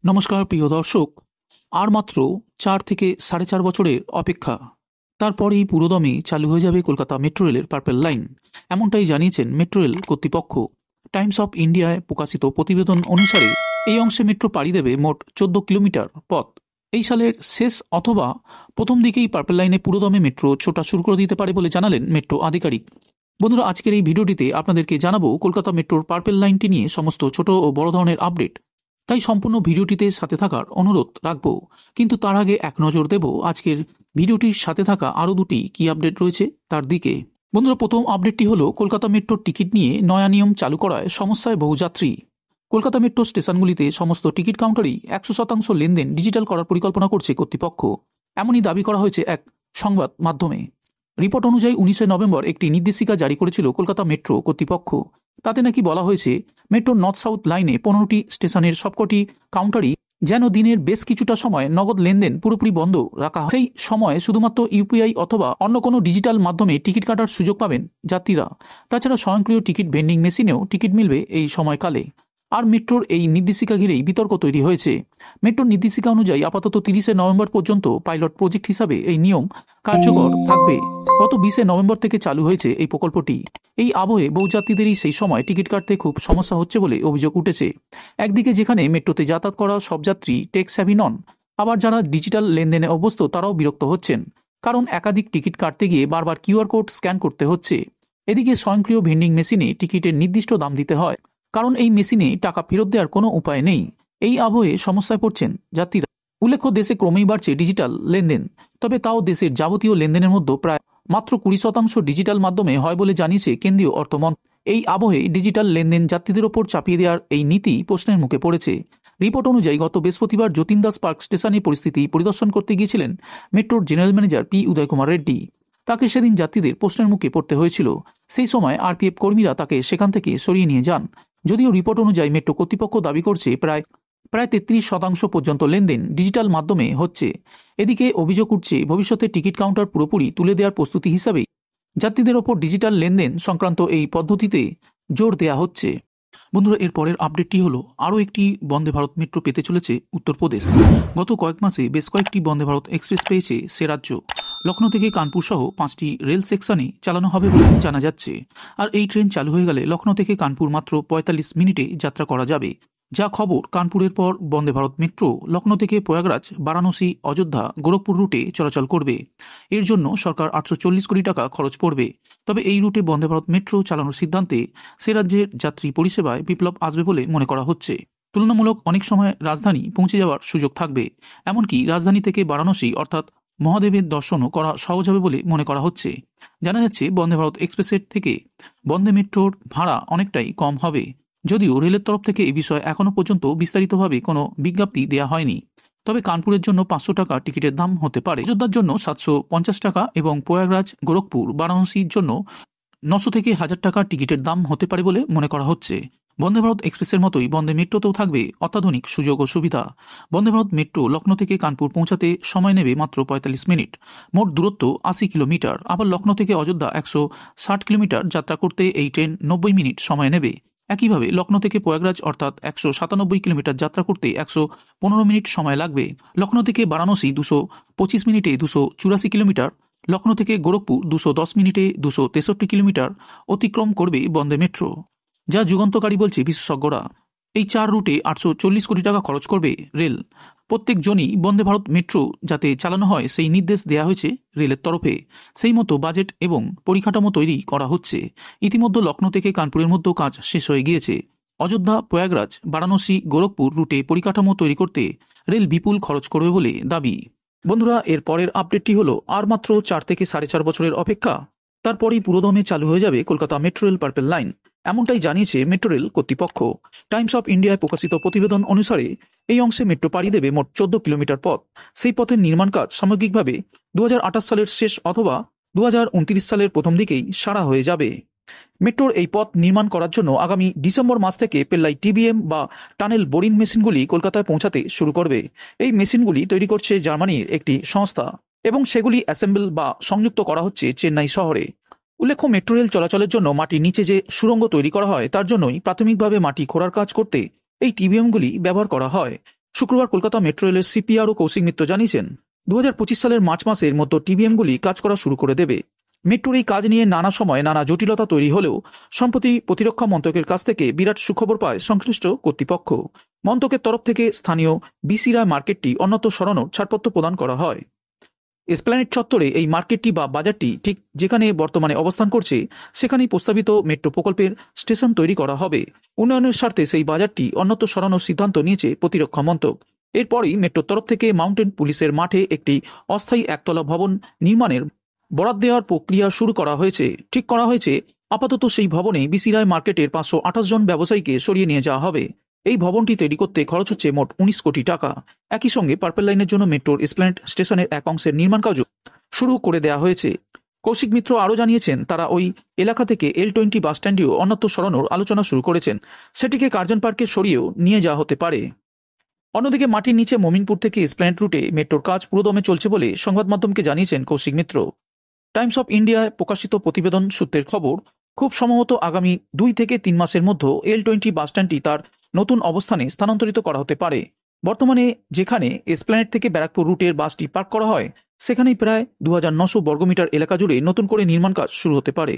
নমস্কার প্রিয় দর্শক। আর মাত্র 4 থেকে 4.5 বছরের অপেক্ষা, তারপরেই পুরোদমে চালু হয়ে যাবে কলকাতা মেট্রো রেলের পার্পেল লাইন। এমনটাই জানিয়েছেন মেট্রো রেল কর্তৃপক্ষ। টাইমস অফ ইন্ডিয়ায় প্রকাশিত প্রতিবেদন অনুসারে এই অংশে মেট্রো পাড়ি দেবে মোট 14 কিলোমিটার পথ। এই সালের শেষ অথবা প্রথম দিকেই পার্পেল লাইনে পুরোদমে মেট্রো ছোটা শুরু করে দিতে পারে বলে জানালেন মেট্রো আধিকারিক। বন্ধুরা, আজকের এই ভিডিওটিতে আপনাদেরকে জানাবো কলকাতা মেট্রোর পার্পেল লাইনটি নিয়ে সমস্ত ছোট ও বড় ধরনের আপডেট। তাই সম্পূর্ণ ভিডিওটিতে সাথে থাকার অনুরোধ রাখবো। কিন্তু তার আগে এক নজর দেব আজকের ভিডিওটির সাথে থাকা আরও দুটি কি আপডেট রয়েছে তার দিকে। বন্ধুরা, প্রথম আপডেটটি হলো কলকাতা মেট্রোর টিকিট নিয়ে নয়া নিয়ম চালু করায় সমস্যায় বহু যাত্রী। কলকাতা মেট্রো স্টেশনগুলিতে সমস্ত টিকিট কাউন্টারই 100% লেনদেন ডিজিটাল করার পরিকল্পনা করছে কর্তৃপক্ষ। এমনই দাবি করা হয়েছে এক সংবাদ মাধ্যমে। রিপোর্ট অনুযায়ী 19 নভেম্বর একটি নির্দেশিকা জারি করেছিল কলকাতা মেট্রো কর্তৃপক্ষ। তাতে নাকি বলা হয়েছে মেট্রোর নর্থ সাউথ লাইনে 15টি স্টেশনের সবকটি কাউন্টারই যেন দিনের বেশ কিছুটা সময় নগদ লেনদেন পুরোপুরি বন্ধ রাখা হয়। সেই সময় শুধুমাত্র ইউপিআই অথবা অন্য কোনো ডিজিটাল মাধ্যমে টিকিট কাটার সুযোগ পাবেন যাত্রীরা। তাছাড়া স্বয়ংক্রিয় টিকিট ভেন্ডিং মেশিনেও টিকিট মিলবে এই সময়কালে। আর মেট্রোর এই নির্দেশিকা ঘিরেই বিতর্ক তৈরি হয়েছে। মেট্রোর নির্দেশিকা অনুযায়ী আপাতত 30 নভেম্বর পর্যন্ত পাইলট প্রজেক্ট হিসাবে এই নিয়ম কার্যকর থাকবে। গত 20 নভেম্বর থেকে চালু হয়েছে এই প্রকল্পটি। এই আবহে বহু যাত্রীদেরই সেই সময় টিকিট কাটতে খুব সমস্যা হচ্ছে বলে অভিযোগ উঠেছে। একদিকে যেখানে মেট্রোতে যাতায়াত করা সব যাত্রী টেক স্যাভি নন, আবার যারা ডিজিটাল লেনদেনে অভ্যস্ত তারাও বিরক্ত হচ্ছেন, কারণ একাধিক টিকিট কাটতে গিয়ে বারবার কিউআর কোড স্ক্যান করতে হচ্ছে। এদিকে স্বয়ংক্রিয় ভেন্ডিং মেশিনে টিকিটের নির্দিষ্ট দাম দিতে হয়, কারণ এই মেশিনে টাকা ফেরত দেওয়ার কোনো উপায় নেই। এই আবহে সমস্যায় পড়ছেন যাত্রীরা। উল্লেখ্য, দেশে ক্রমেই বাড়ছে ডিজিটাল লেনদেন, তবে তাও দেশের যাবতীয় লেনদেনের মধ্যে প্রায় মাত্র 20% ডিজিটাল মাধ্যমে হয় বলে জানিয়েছে কেন্দ্রীয় অর্থমন্ত্রক। এই আবহে ডিজিটাল লেনদেন যাত্রীদের ওপর চাপিয়ে দেওয়ার এই নীতি প্রশ্নের মুখে পড়েছে। রিপোর্ট অনুযায়ী গত বৃহস্পতিবার যতীন দাস পার্ক স্টেশনে পরিস্থিতি পরিদর্শন করতে গিয়েছিলেন মেট্রোর জেনারেল ম্যানেজার পি উদয় কুমার রেড্ডি। তাকে সেদিন যাত্রীদের প্রশ্নের মুখে পড়তে হয়েছিল। সেই সময় আরপিএফ কর্মীরা তাকে সেখান থেকে সরিয়ে নিয়ে যান। যদিও রিপোর্ট অনুযায়ী মেট্রো কর্তৃপক্ষ দাবি করছে প্রায় 33% পর্যন্ত লেনদেন ডিজিটাল মাধ্যমে হচ্ছে। এদিকে অভিযোগ উঠছে ভবিষ্যতে টিকিট কাউন্টার পুরোপুরি তুলে দেওয়ার প্রস্তুতি হিসাবে যাত্রীদের ওপর ডিজিটাল লেনদেন সংক্রান্ত এই পদ্ধতিতে জোর দেওয়া হচ্ছে। বন্ধুরা, এর পরের আপডেটটি হলো আরও একটি বন্দে ভারত মেট্রো পেতে চলেছে উত্তরপ্রদেশ। গত কয়েক মাসে বেশ কয়েকটি বন্দে ভারত এক্সপ্রেস পেয়েছে সে রাজ্য। লখনৌ থেকে কানপুর সহ 5টি রেল সেকশনে চালানো হবে বলে জানা যাচ্ছে। আর এই ট্রেন চালু হয়ে গেলে লখনৌ থেকে কানপুর মাত্র 45 মিনিটে যাত্রা করা যাবে। যা খবর, কানপুরের পর বন্দে ভারত মেট্রো লখনৌ থেকে প্রয়াগরাজ, বারাণসী, অযোধ্যা, গোরখপুর রুটে চলাচল করবে। এর জন্য সরকার 840 কোটি টাকা খরচ পড়বে। তবে এই রুটে বন্দে ভারত মেট্রো চালানোর সিদ্ধান্তে সে রাজ্যের যাত্রী পরিষেবায় বিপ্লব আসবে বলে মনে করা হচ্ছে। তুলনামূলক অনেক সময় রাজধানী পৌঁছে যাওয়ার সুযোগ থাকবে। এমনকি রাজধানী থেকে বারাণসী অর্থাৎ মহাদেবের দর্শনও করা সহজ হবে বলে মনে করা হচ্ছে। জানা যাচ্ছে বন্দে ভারত এক্সপ্রেসের থেকে বন্দে মেট্রোর ভাড়া অনেকটাই কম হবে। যদিও রেলের তরফ থেকে এ বিষয়ে এখনও পর্যন্ত বিস্তারিতভাবে কোনো বিজ্ঞপ্তি দেওয়া হয়নি। তবে কানপুরের জন্য 500 টাকা টিকিটের দাম হতে পারে, অযোধ্যার জন্য 750 টাকা এবং প্রয়াগরাজ, গোরখপুর, বারাণসীর জন্য 900 থেকে 1000 টাকা টিকিটের দাম হতে পারে বলে মনে করা হচ্ছে। বন্দে ভারত এক্সপ্রেসের মতোই বন্দে মেট্রোতেও থাকবে অত্যাধুনিক সুযোগ ও সুবিধা। বন্দে ভারত মেট্রো লখনৌ থেকে কানপুর পৌঁছাতে সময় নেবে মাত্র 45 মিনিট। মোট দূরত্ব 80 কিলোমিটার। আবার লখনৌ থেকে অযোধ্যা 160 কিলোমিটার যাত্রা করতে এই ট্রেন 90 মিনিট সময় নেবে। একইভাবে লখনৌ থেকে প্রয়াগরাজ অর্থাৎ 197 কিলোমিটার যাত্রা করতে 115 মিনিট সময় লাগবে। লখনৌ থেকে বারাণসী 225 মিনিটে 284 কিলোমিটার। লখনৌ থেকে গোরখপুর 210 মিনিটে 263 কিলোমিটার অতিক্রম করবে বন্দে মেট্রো, যা যুগান্তকারী বলছে বিশেষজ্ঞরা। এই 4 রুটে 840 কোটি টাকা খরচ করবে রেল। প্রত্যেক জনই বন্দে ভারত মেট্রো যাতে চালানো হয় সেই নির্দেশ দেওয়া হয়েছে রেলের তরফে। সেই মতো বাজেট এবং পরিকাঠামো তৈরি করা হচ্ছে। ইতিমধ্যে লখনৌ থেকে কানপুরের মধ্যেও কাজ শেষ হয়ে গিয়েছে। অযোধ্যা, প্রয়াগরাজ, বারাণসী, গোরখপুর রুটে পরিকাঠামো তৈরি করতে রেল বিপুল খরচ করবে বলে দাবি। বন্ধুরা, এর পরের আপডেটটি হলো আর মাত্র 4 থেকে 4.5 বছরের অপেক্ষা, তারপরেই পুরোদমে চালু হয়ে যাবে Kolkata metro rail purple line. এমনটাই জানিয়েছে মেট্রো রেল কর্তৃপক্ষ। টাইমস অফ ইন্ডিয়ায় প্রকাশিত প্রতিবেদন অনুসারে এই অংশে মেট্রো পাড়ি দেবে মোট 14 কিলোমিটার পথ। সেই পথের নির্মাণ কাজ সামগ্রিকভাবে 2028 সালের শেষ অথবা 2029 সালের প্রথম দিকেই সারা হয়ে যাবে। মেট্রোর এই পথ নির্মাণ করার জন্য আগামী ডিসেম্বর মাস থেকে পেল্লাই টিবিএম বা টানেল বোরিং মেশিনগুলি কলকাতায় পৌঁছাতে শুরু করবে। এই মেশিনগুলি তৈরি করছে জার্মানির একটি সংস্থা এবং সেগুলি অ্যাসেম্বল বা সংযুক্ত করা হচ্ছে চেন্নাই শহরে। উল্লেখ্য, মেট্রো রেল চলাচলের জন্য মাটির নিচে যে সুড়ঙ্গ তৈরি করা হয় তার জন্যই প্রাথমিকভাবে মাটি খোঁড়ার কাজ করতে এই টিবিএমগুলি ব্যবহার করা হয়। শুক্রবার কলকাতা মেট্রো রেলের সিপিআরও কৌশিক মিত্র জানিয়েছেন 2025 সালের মার্চ মাসের মধ্যে টিবিএমগুলি কাজ করা শুরু করে দেবে। মেট্রোর এই কাজ নিয়ে নানা সময় নানা জটিলতা তৈরি হলেও সম্প্রতি প্রতিরক্ষা মন্ত্রকের কাছ থেকে বিরাট সুখবর পায় সংশ্লিষ্ট কর্তৃপক্ষ। মন্ত্রকের তরফ থেকে স্থানীয় বিসি রায় মার্কেটটি অন্যত্র সরানোর ছাড়পত্র প্রদান করা হয়। এসপ্ল্যানেড চত্বরে এই মার্কেটটি বা বাজারটি ঠিক যেখানে বর্তমানে অবস্থান করছে সেখানেই প্রস্তাবিত মেট্রো প্রকল্পের স্টেশন তৈরি করা হবে। উন্নয়নের স্বার্থে সেই বাজারটি অন্যত্র সরানোর সিদ্ধান্ত নিয়েছে প্রতিরক্ষা মন্ত্রক। এরপরই মেট্রোর তরফ থেকে মাউন্টেন পুলিশের মাঠে একটি অস্থায়ী একতলা ভবন নির্মাণের বরাদ দেওয়ার প্রক্রিয়া শুরু করা হয়েছে। ঠিক করা হয়েছে আপাতত সেই ভবনে বিসি রায় মার্কেটের 528 জন ব্যবসায়ীকে সরিয়ে নিয়ে যাওয়া হবে। এই ভবনটি তৈরি করতে খরচ হচ্ছে মোট 19 কোটি টাকা। একই সঙ্গে পার্পেল লাইনের জন্য মেট্রোর এসপ্ল্যানেড স্টেশনের এক অংশের নির্মাণ কাজ শুরু করে দেওয়া হয়েছে। কৌশিক মিত্র আরও জানিয়েছেন তারা ওই এলাকা থেকে L20 বাস স্ট্যান্ডেও অন্যত্র সরানোর আলোচনা শুরু করেছেন। সেটিকে কার্জন পার্কে সরিয়েও নিয়ে যাওয়া হতে পারে। অন্যদিকে মাটির নিচে মমিনপুর থেকে এসপ্ল্যানেড রুটে মেট্রোর কাজ পুরোদমে চলছে বলে সংবাদ মাধ্যমকে জানিয়েছেন কৌশিক মিত্র। টাইমস অফ ইন্ডিয়ায় প্রকাশিত প্রতিবেদন সূত্রের খবর, খুব সম্ভবত আগামী 2 থেকে 3 মাসের মধ্যে L20 বাস স্ট্যান্ডটি তার নতুন অবস্থানে স্থানান্তরিত করা হতে পারে। বর্তমানে যেখানে এসপ্ল্যানেড থেকে ব্যারাকপুর রুটের বাসটি পার্ক করা হয় সেখানেই প্রায় 2900 বর্গমিটার এলাকা জুড়ে নতুন করে নির্মাণ কাজ শুরু হতে পারে।